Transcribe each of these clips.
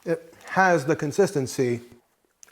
It has the consistency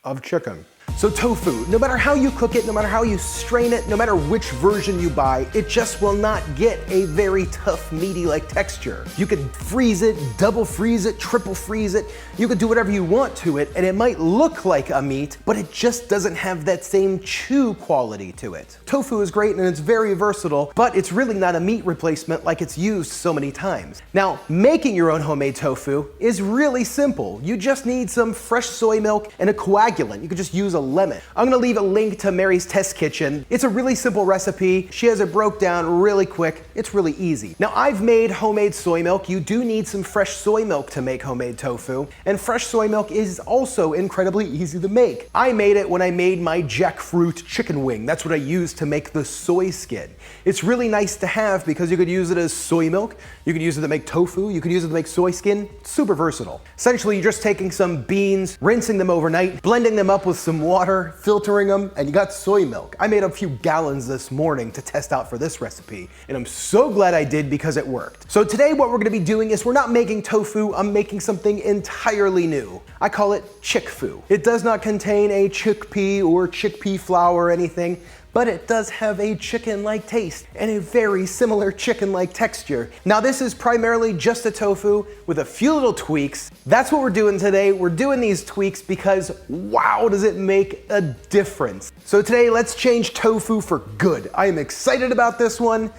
of chicken. So tofu, no matter how you cook it, no matter how you strain it, no matter which version you buy, it just will not get a very tough, meaty-like texture. You could freeze it, double freeze it, triple freeze it. You could do whatever you want to it, and it might look like a meat, but it just doesn't have that same chew quality to it. Tofu is great and it's very versatile, but it's really not a meat replacement like it's used so many times. Now, making your own homemade tofu is really simple. You just need some fresh soy milk and a coagulant. You could just use a lemon. I'm gonna leave a link to Mary's Test Kitchen. It's a really simple recipe. She has it broke down really quick. It's really easy. Now, I've made homemade soy milk. You do need some fresh soy milk to make homemade tofu, and fresh soy milk is also incredibly easy to make. I made it when I made my jackfruit chicken wing. That's what I used to make the soy skin. It's really nice to have because you could use it as soy milk, you could use it to make tofu, you could use it to make soy skin. Super versatile. Essentially, you're just taking some beans, rinsing them overnight, blending them up with some water, filtering them, and you got soy milk. I made a few gallons this morning to test out for this recipe, and I'm so glad I did because it worked. So today what we're gonna be doing is we're not making tofu, I'm making something entirely new. I call it Chick-foo. It does not contain a chickpea or chickpea flour or anything, but it does have a chicken-like taste and a very similar chicken-like texture. Now this is primarily just a tofu with a few little tweaks. That's what we're doing today. We're doing these tweaks because wow, does it make a difference. So today, let's change tofu for good. I am excited about this one.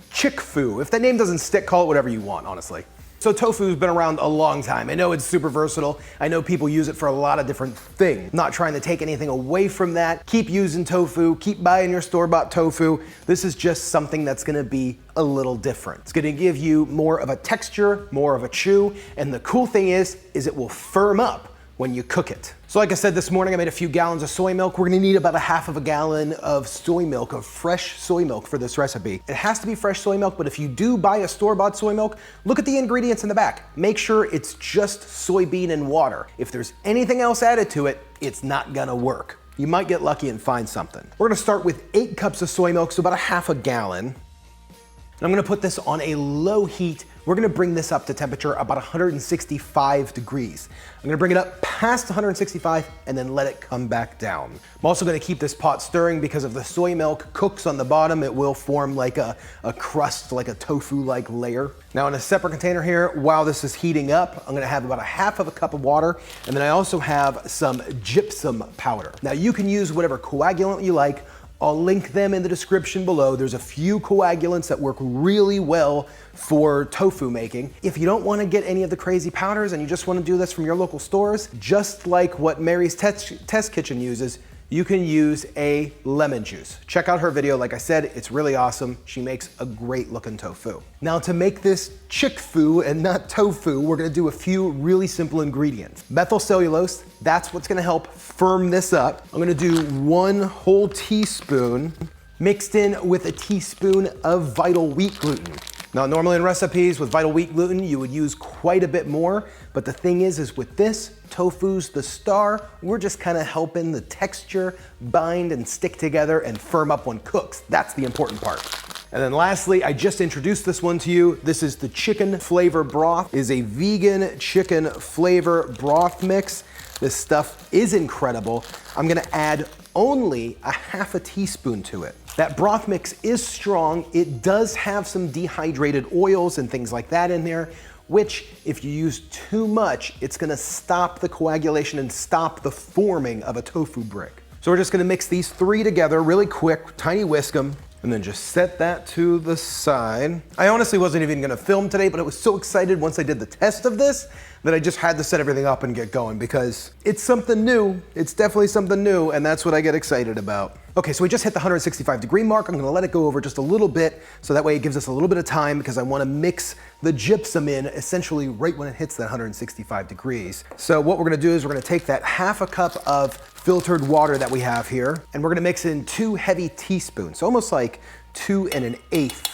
Chick-foo. If that name doesn't stick, call it whatever you want, honestly. So tofu's been around a long time. I know it's super versatile. I know people use it for a lot of different things. Not trying to take anything away from that. Keep using tofu, keep buying your store-bought tofu. This is just something that's gonna be a little different. It's gonna give you more of a texture, more of a chew, and the cool thing is it will firm up when you cook it. So like I said this morning, I made a few gallons of soy milk. We're gonna need about a half of a gallon of soy milk, of fresh soy milk for this recipe. It has to be fresh soy milk, but if you do buy a store-bought soy milk, look at the ingredients in the back. Make sure it's just soybean and water. If there's anything else added to it, it's not gonna work. You might get lucky and find something. We're gonna start with 8 cups of soy milk, so about a half a gallon. And I'm gonna put this on a low heat. We're gonna bring this up to temperature about 165 degrees. I'm gonna bring it up past 165 and then let it come back down. I'm also gonna keep this pot stirring because if the soy milk cooks on the bottom, it will form like a crust, like a tofu-like layer. Now in a separate container here, while this is heating up, I'm gonna have about a half of a cup of water, and then I also have some gypsum powder. Now you can use whatever coagulant you like. I'll link them in the description below. There's a few coagulants that work really well for tofu making. If you don't want to get any of the crazy powders and you just want to do this from your local stores, just like what Mary's Test Kitchen uses, you can use a lemon juice. Check out her video. Like I said, it's really awesome. She makes a great looking tofu. Now to make this chick-foo and not tofu, we're gonna do a few really simple ingredients. Methylcellulose, that's what's gonna help firm this up. I'm gonna do 1 whole teaspoon mixed in with a teaspoon of vital wheat gluten. Now, normally in recipes with vital wheat gluten, you would use quite a bit more, but the thing is with this, tofu's the star. We're just kind of helping the texture bind and stick together and firm up when cooked. That's the important part. And then lastly, I just introduced this one to you. This is the chicken flavor broth. It is a vegan chicken flavor broth mix. This stuff is incredible. I'm gonna add only a half a teaspoon to it. That broth mix is strong. It does have some dehydrated oils and things like that in there, which if you use too much, it's gonna stop the coagulation and stop the forming of a tofu brick. So we're just gonna mix these 3 together really quick, tiny whisk them, and then just set that to the side. I honestly wasn't even gonna film today, but I was so excited once I did the test of this that I just had to set everything up and get going because it's something new. It's definitely something new, and that's what I get excited about. Okay, so we just hit the 165 degree mark. I'm gonna let it go over just a little bit, so that way it gives us a little bit of time because I wanna mix the gypsum in essentially right when it hits that 165 degrees. So what we're gonna do is we're gonna take that half a cup of filtered water that we have here, and we're gonna mix in 2 heavy teaspoons, so almost like 2 1/8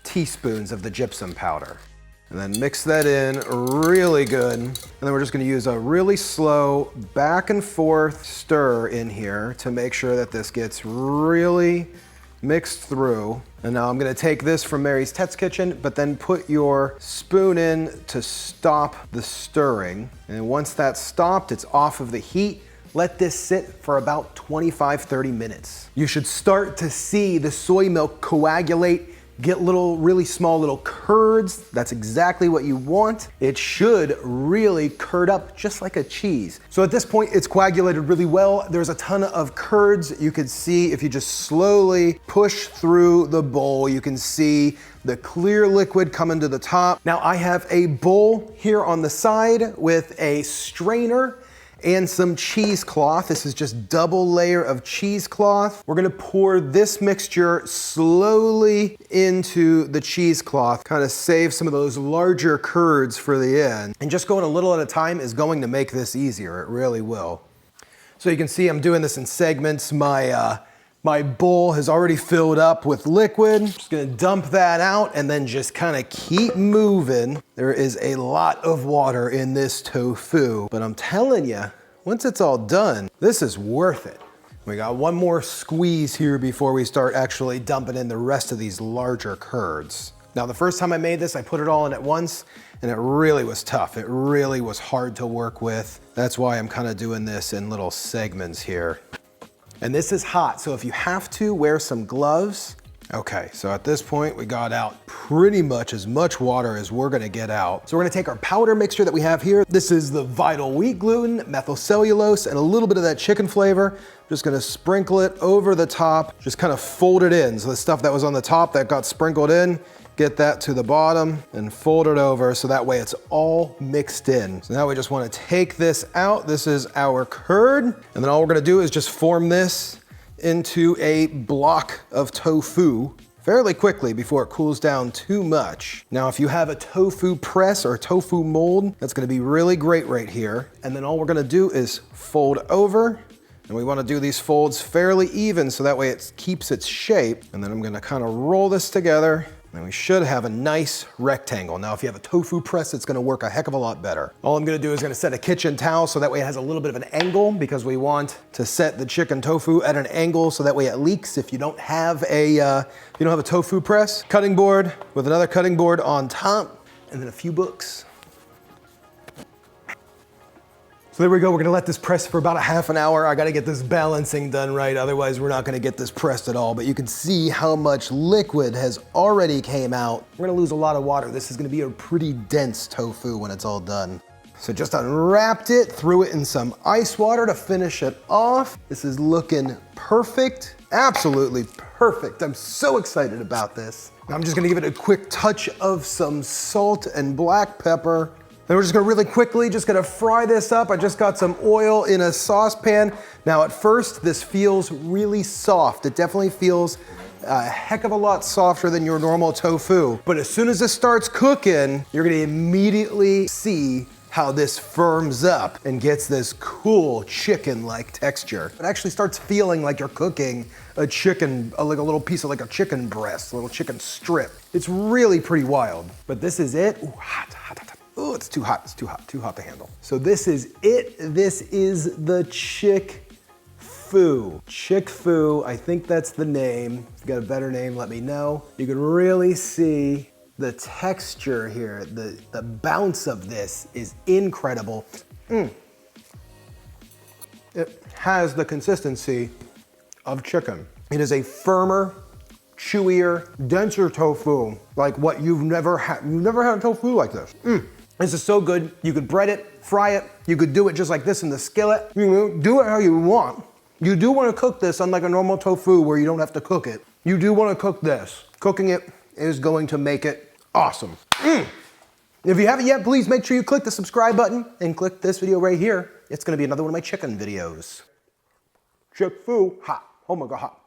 teaspoons of the gypsum powder. And then mix that in really good. And then we're just gonna use a really slow back and forth stir in here to make sure that this gets really mixed through. And now I'm gonna take this from Mary's Tet's Kitchen, but then put your spoon in to stop the stirring. And once that's stopped, it's off of the heat. Let this sit for about 25-30 minutes. You should start to see the soy milk coagulate, get really small little curds. That's exactly what you want. It should really curd up just like a cheese. So at this point, it's coagulated really well. There's a ton of curds. You could see if you just slowly push through the bowl, you can see the clear liquid coming to the top. Now I have a bowl here on the side with a strainer and some cheesecloth. This is just double layer of cheesecloth. We're gonna pour this mixture slowly into the cheesecloth, kind of save some of those larger curds for the end. And just going a little at a time is going to make this easier. It really will. So you can see I'm doing this in segments. My bowl has already filled up with liquid. Just gonna dump that out and then just kind of keep moving. There is a lot of water in this tofu, but I'm telling you, once it's all done, this is worth it. We got one more squeeze here before we start actually dumping in the rest of these larger curds. Now, the first time I made this, I put it all in at once, and it really was tough. It really was hard to work with. That's why I'm kind of doing this in little segments here. And this is hot, so if you have to, wear some gloves. Okay, so at this point, we got out pretty much as much water as we're gonna get out. So we're gonna take our powder mixture that we have here. This is the vital wheat gluten, Methlycellulose, and a little bit of that chicken flavor. Just gonna sprinkle it over the top, just kind of fold it in. So the stuff that was on the top that got sprinkled in, get that to the bottom and fold it over so that way it's all mixed in. So now we just wanna take this out. This is our curd. And then all we're gonna do is just form this into a block of tofu fairly quickly before it cools down too much. Now, if you have a tofu press or a tofu mold, that's gonna be really great right here. And then all we're gonna do is fold over. And we wanna do these folds fairly even so that way it keeps its shape. And then I'm gonna kind of roll this together. And we should have a nice rectangle. Now, if you have a tofu press, it's gonna work a heck of a lot better. All I'm gonna do is gonna set a kitchen towel so that way it has a little bit of an angle because we want to set the chicken tofu at an angle so that way it leaks if you don't have a tofu press. Cutting board with another cutting board on top and then a few books. So there we go, we're gonna let this press for about a half an hour. I gotta get this balancing done right, otherwise we're not gonna get this pressed at all. But you can see how much liquid has already came out. We're gonna lose a lot of water. This is gonna be a pretty dense tofu when it's all done. So just unwrapped it, threw it in some ice water to finish it off. This is looking perfect, absolutely perfect. I'm so excited about this. Now I'm just gonna give it a quick touch of some salt and black pepper. Then we're just gonna really quickly, just gonna fry this up. I just got some oil in a saucepan. Now at first, this feels really soft. It definitely feels a heck of a lot softer than your normal tofu. But as soon as this starts cooking, you're gonna immediately see how this firms up and gets this cool chicken-like texture. It actually starts feeling like you're cooking a chicken, like a little piece of like a chicken breast, a little chicken strip. It's really pretty wild. But this is it. Ooh, hot, hot, hot. Oh, it's too hot, too hot to handle. So this is it. This is the Chick-foo. Chick-foo, I think that's the name. If you got a better name, let me know. You can really see the texture here. The bounce of this is incredible. It has the consistency of chicken. It is a firmer, chewier, denser tofu, like what you've never had. You've never had a tofu like this. This is so good. You could bread it, fry it. You could do it just like this in the skillet. You know, do it how you want. You do want to cook this unlike a normal tofu where you don't have to cook it. You do want to cook this. Cooking it is going to make it awesome. If you haven't yet, please make sure you click the subscribe button and click this video right here. It's going to be another one of my chicken videos. Chick-foo, hot. Oh my God, hot.